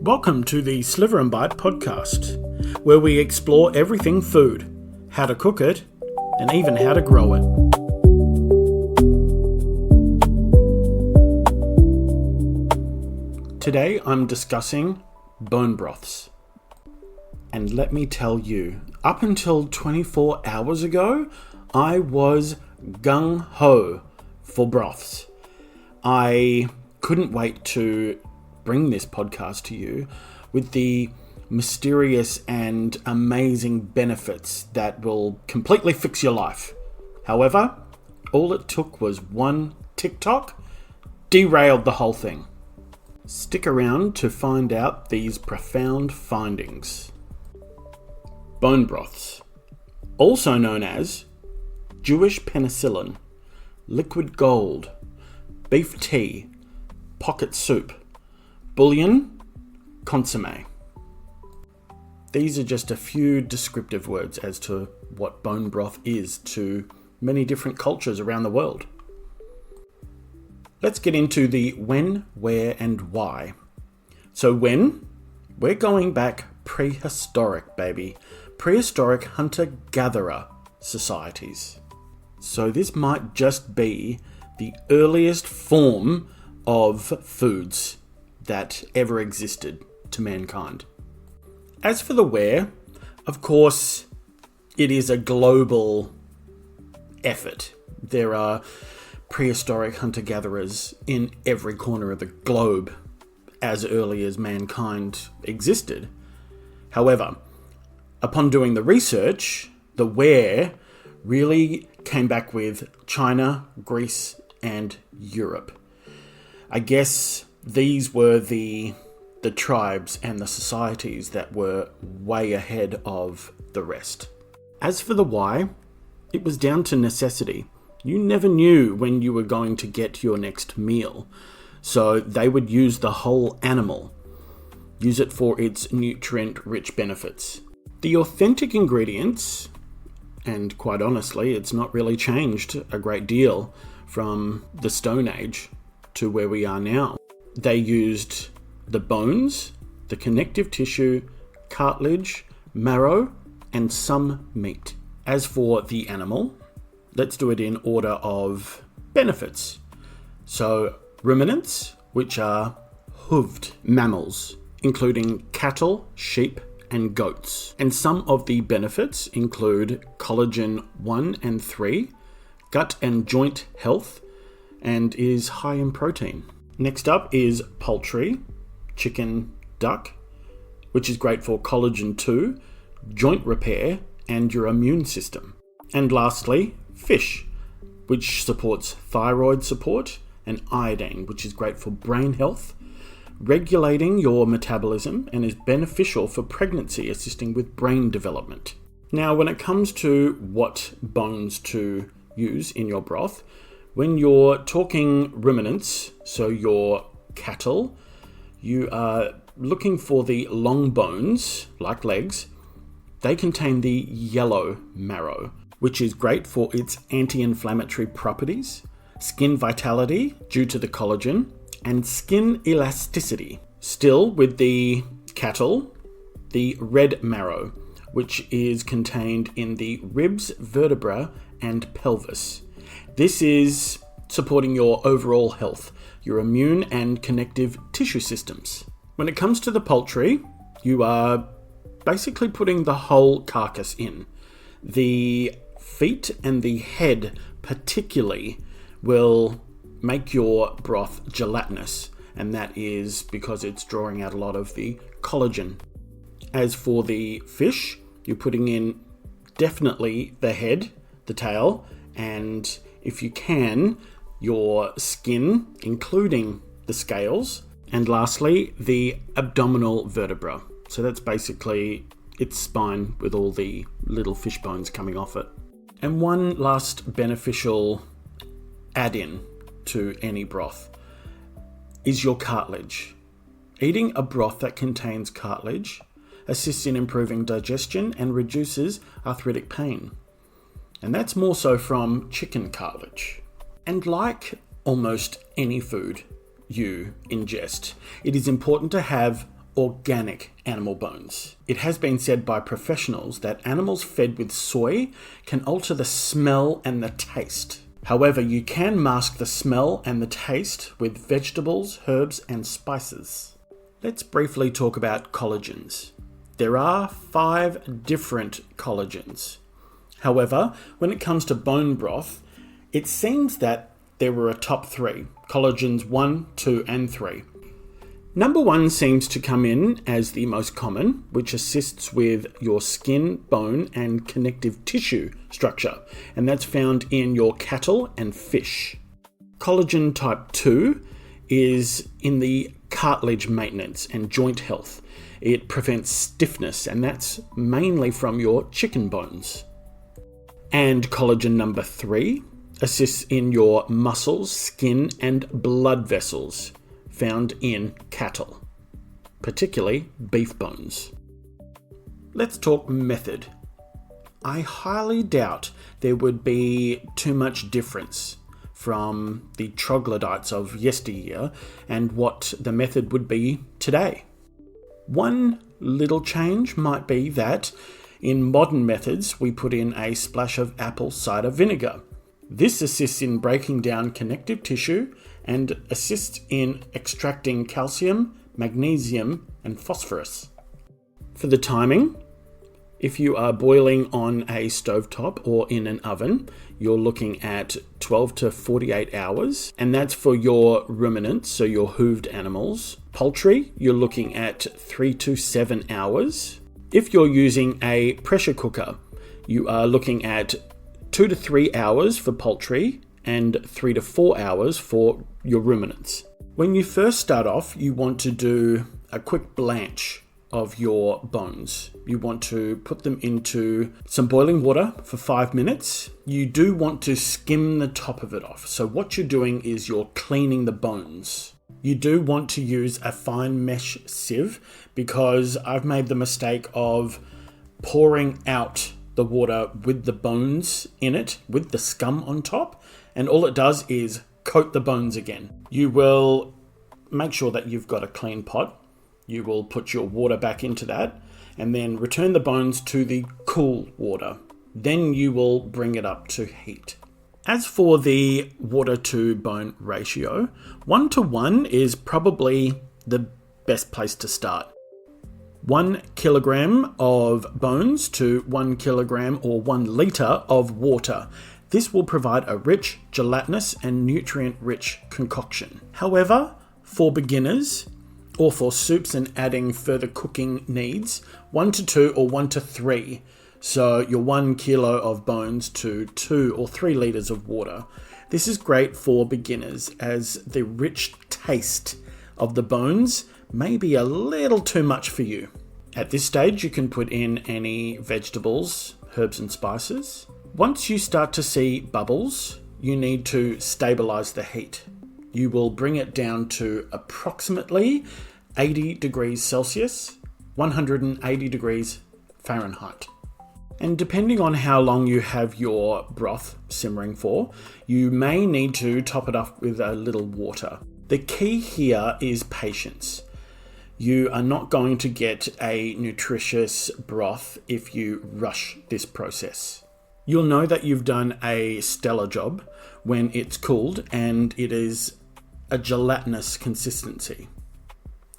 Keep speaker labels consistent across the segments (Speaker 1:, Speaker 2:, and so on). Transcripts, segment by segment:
Speaker 1: Welcome to the Sliver and Bite podcast, where we explore everything food, how to cook it, and even how to grow it. Today I'm discussing bone broths. And let me tell you, up until 24 hours ago, I was gung-ho for broths. I couldn't wait to bring this podcast to you with the mysterious and amazing benefits that will completely fix your life. However, all it took was one TikTok, derailed the whole thing. Stick around to find out these profound findings. Bone broths, also known as Jewish penicillin, liquid gold, beef tea, pocket soup, bouillon, consommé. These are just a few descriptive words as to what bone broth is to many different cultures around the world. Let's get into the when, where, and why. So when? We're going back prehistoric, baby. Prehistoric hunter-gatherer societies. So this might just be the earliest form of foods that ever existed to mankind. As for the where, of course, it is a global effort. There are prehistoric hunter-gatherers in every corner of the globe as early as mankind existed. However, upon doing the research, the where really came back with China, Greece, and Europe. I guess these were the tribes and the societies that were way ahead of the rest. As for the why, it was down to necessity. You never knew when you were going to get your next meal, so they would use the whole animal, use it for its nutrient-rich benefits. The authentic ingredients, and quite honestly, it's not really changed a great deal from the Stone Age to where we are now. They used the bones, the connective tissue, cartilage, marrow, and some meat. As for the animal, let's do it in order of benefits. So, ruminants, which are hooved mammals, including cattle, sheep, and goats. And some of the benefits include collagen 1 and 3, gut and joint health, and is high in protein. Next up is poultry, chicken, duck, which is great for collagen 2, joint repair, and your immune system. And lastly, fish, which supports thyroid support, and iodine, which is great for brain health, regulating your metabolism, and is beneficial for pregnancy, assisting with brain development. Now, when it comes to what bones to use in your broth, when you're talking ruminants, so your cattle, you are looking for the long bones, like legs. They contain the yellow marrow, which is great for its anti-inflammatory properties, skin vitality due to the collagen, and skin elasticity. Still, with the cattle, the red marrow, which is contained in the ribs, vertebra, and pelvis. This is supporting your overall health, your immune and connective tissue systems. When it comes to the poultry, you are basically putting the whole carcass in. The feet and the head particularly will make your broth gelatinous, and that is because it's drawing out a lot of the collagen. As for the fish, you're putting in definitely the head, the tail, and if you can, your skin, including the scales, and lastly, the abdominal vertebra. So that's basically its spine with all the little fish bones coming off it. And one last beneficial add-in to any broth is your cartilage. Eating a broth that contains cartilage assists in improving digestion and reduces arthritic pain. And that's more so from chicken cartilage. And like almost any food you ingest, it is important to have organic animal bones. It has been said by professionals that animals fed with soy can alter the smell and the taste. However, you can mask the smell and the taste with vegetables, herbs, and spices. Let's briefly talk about collagens. There are 5 different collagens. However, when it comes to bone broth, it seems that there were a top 3, collagens 1, 2, and 3. Number 1 seems to come in as the most common, which assists with your skin, bone, and connective tissue structure, and that's found in your cattle and fish. Collagen type 2 is in the cartilage maintenance and joint health. It prevents stiffness, and that's mainly from your chicken bones. And collagen number 3 assists in your muscles, skin, and blood vessels found in cattle, particularly beef bones. Let's talk method. I highly doubt there would be too much difference from the troglodytes of yesteryear and what the method would be today. One little change might be that in modern methods we put in a splash of apple cider vinegar. This assists in breaking down connective tissue and assists in extracting calcium, magnesium, and phosphorus. For the timing, if you are boiling on a stovetop or in an oven, you're looking at 12 to 48 hours, and that's for your ruminants, so your hooved animals. Poultry, you're looking at 3 to 7 hours. If you're using a pressure cooker, you are looking at 2 to 3 hours for poultry and 3 to 4 hours for your ruminants. When you first start off, you want to do a quick blanch of your bones. You want to put them into some boiling water for 5 minutes. You do want to skim the top of it off. So what you're doing is you're cleaning the bones. You do want to use a fine mesh sieve, because I've made the mistake of pouring out the water with the bones in it, with the scum on top, and all it does is coat the bones again. You will make sure that you've got a clean pot. You will put your water back into that and then return the bones to the cool water. Then you will bring it up to heat. As for the water to bone ratio, 1 to 1 is probably the best place to start. 1 kilogram of bones to 1 kilogram or 1 litre of water. This will provide a rich, gelatinous and nutrient-rich concoction. However, for beginners or for soups and adding further cooking needs, 1 to 2 or 1 to 3. So your 1 kilo of bones to 2 or 3 litres of water. This is great for beginners, as the rich taste of the bones may be a little too much for you. At this stage, you can put in any vegetables, herbs and spices. Once you start to see bubbles, you need to stabilize the heat. You will bring it down to approximately 80 degrees Celsius, 180 degrees Fahrenheit. And depending on how long you have your broth simmering for, you may need to top it up with a little water. The key here is patience. You are not going to get a nutritious broth if you rush this process. You'll know that you've done a stellar job when it's cooled and it is a gelatinous consistency.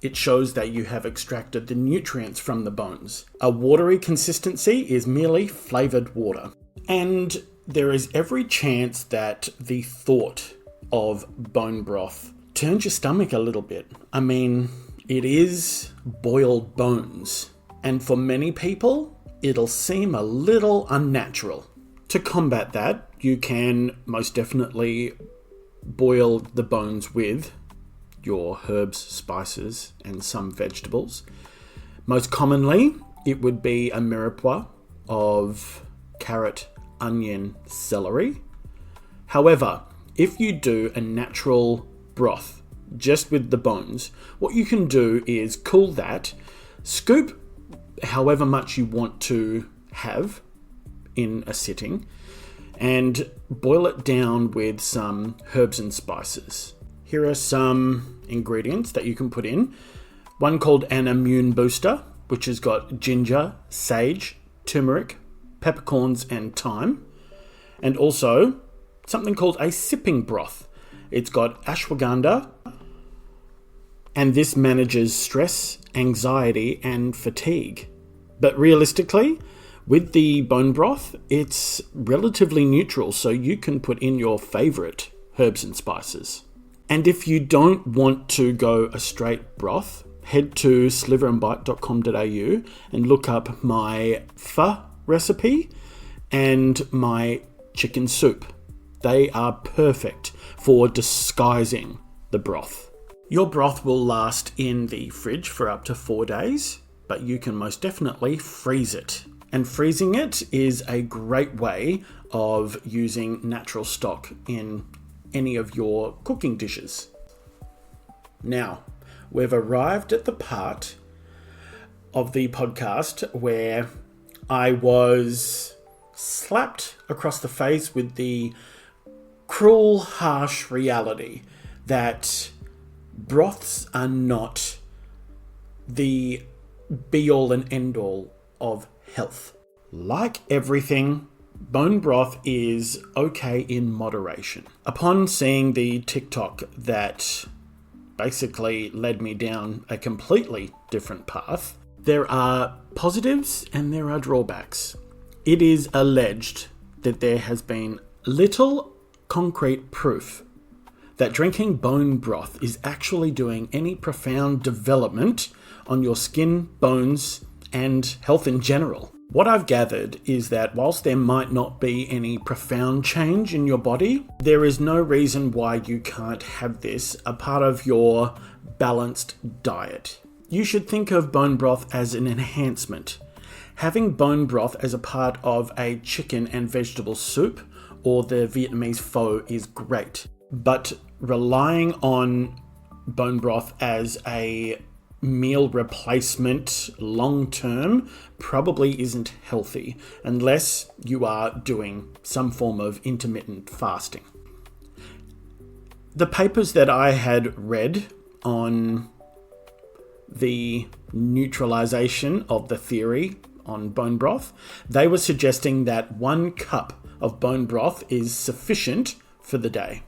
Speaker 1: It shows that you have extracted the nutrients from the bones. A watery consistency is merely flavoured water. And there is every chance that the thought of bone broth turns your stomach a little bit. I mean, it is boiled bones. And for many people, it'll seem a little unnatural. To combat that, you can most definitely boil the bones with your herbs, spices, and some vegetables. Most commonly, it would be a mirepoix of carrot, onion, celery. However, if you do a natural broth just with the bones, what you can do is cool that, scoop however much you want to have in a sitting, and boil it down with some herbs and spices. Here are some ingredients that you can put in. One called an immune booster, which has got ginger, sage, turmeric, peppercorns and thyme. And also something called a sipping broth. It's got ashwagandha, and this manages stress, anxiety and fatigue. But realistically, with the bone broth, it's relatively neutral, so you can put in your favourite herbs and spices. And if you don't want to go a straight broth, head to sliverandbite.com.au and look up my pho recipe and my chicken soup. They are perfect for disguising the broth. Your broth will last in the fridge for up to 4 days, but you can most definitely freeze it. And freezing it is a great way of using natural stock in any of your cooking dishes. Now, we've arrived at the part of the podcast where I was slapped across the face with the cruel, harsh reality that broths are not the be-all and end-all of health. Like everything, bone broth is okay in moderation. Upon seeing the TikTok that basically led me down a completely different path, there are positives and there are drawbacks. It is alleged that there has been little concrete proof that drinking bone broth is actually doing any profound development on your skin, bones, and health in general. What I've gathered is that whilst there might not be any profound change in your body, there is no reason why you can't have this a part of your balanced diet. You should think of bone broth as an enhancement. Having bone broth as a part of a chicken and vegetable soup or the Vietnamese pho is great, but relying on bone broth as a meal replacement long term probably isn't healthy unless you are doing some form of intermittent fasting. The papers that I had read on the neutralization of the theory on bone broth, they were suggesting that 1 cup of bone broth is sufficient for the day.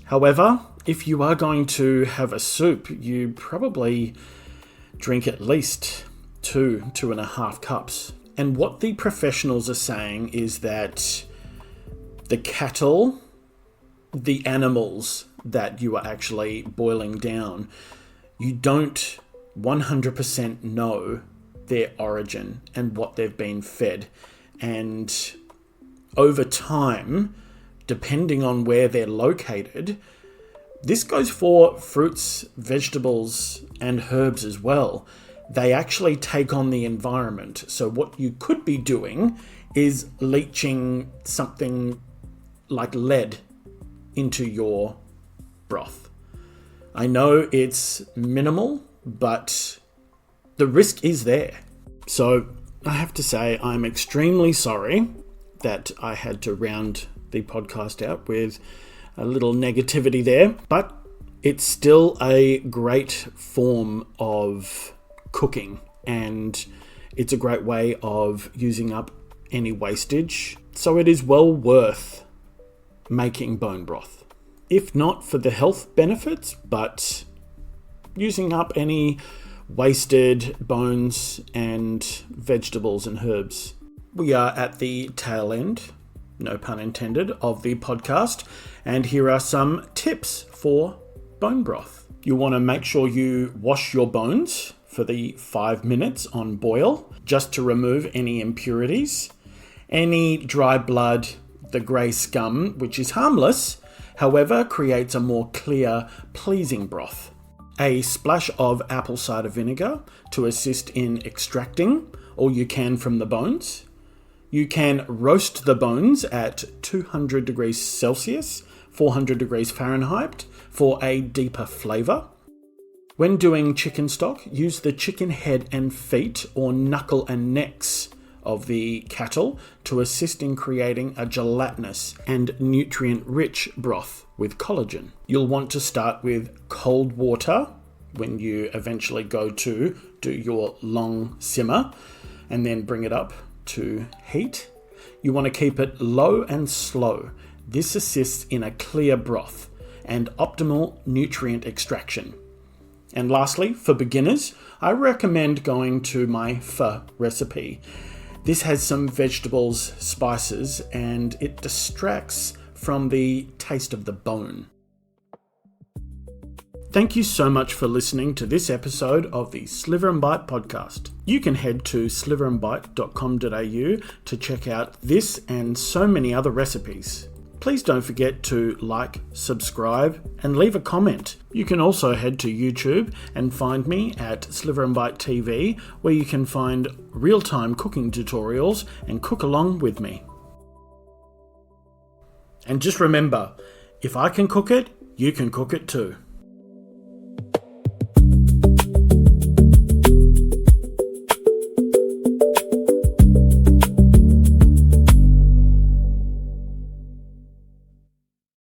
Speaker 1: However, if you are going to have a soup, you probably drink at least 2.5 cups. And what the professionals are saying is that the cattle, the animals that you are actually boiling down, you don't 100% know their origin and what they've been fed. And over time, depending on where they're located, this goes for fruits, vegetables, and herbs as well. They actually take on the environment. So what you could be doing is leaching something like lead into your broth. I know it's minimal, but the risk is there. So I have to say I'm extremely sorry that I had to round the podcast out with a little negativity there, but it's still a great form of cooking and it's a great way of using up any wastage. So it is well worth making bone broth, if not for the health benefits, but using up any wasted bones and vegetables and herbs. We are at the tail end, no pun intended, of the podcast, and here are some tips for bone broth. You want to make sure you wash your bones for the 5 minutes on boil, just to remove any impurities, any dry blood, the grey scum, which is harmless, however creates a more clear, pleasing broth. A splash of apple cider vinegar to assist in extracting all you can from the bones. You can roast the bones at 200 degrees Celsius, 400 degrees Fahrenheit for a deeper flavour. When doing chicken stock, use the chicken head and feet or knuckle and necks of the cattle to assist in creating a gelatinous and nutrient-rich broth with collagen. You'll want to start with cold water when you eventually go to do your long simmer, and then bring it up to heat. You want to keep it low and slow. This assists in a clear broth and optimal nutrient extraction. And lastly, for beginners, I recommend going to my pho recipe. This has some vegetables, spices, and it distracts from the taste of the bone. Thank you so much for listening to this episode of the Sliver and Bite podcast. You can head to sliverandbite.com.au to check out this and so many other recipes. Please don't forget to like, subscribe, and leave a comment. You can also head to YouTube and find me at Sliver and Bite TV, where you can find real-time cooking tutorials and cook along with me. And just remember, if I can cook it, you can cook it too.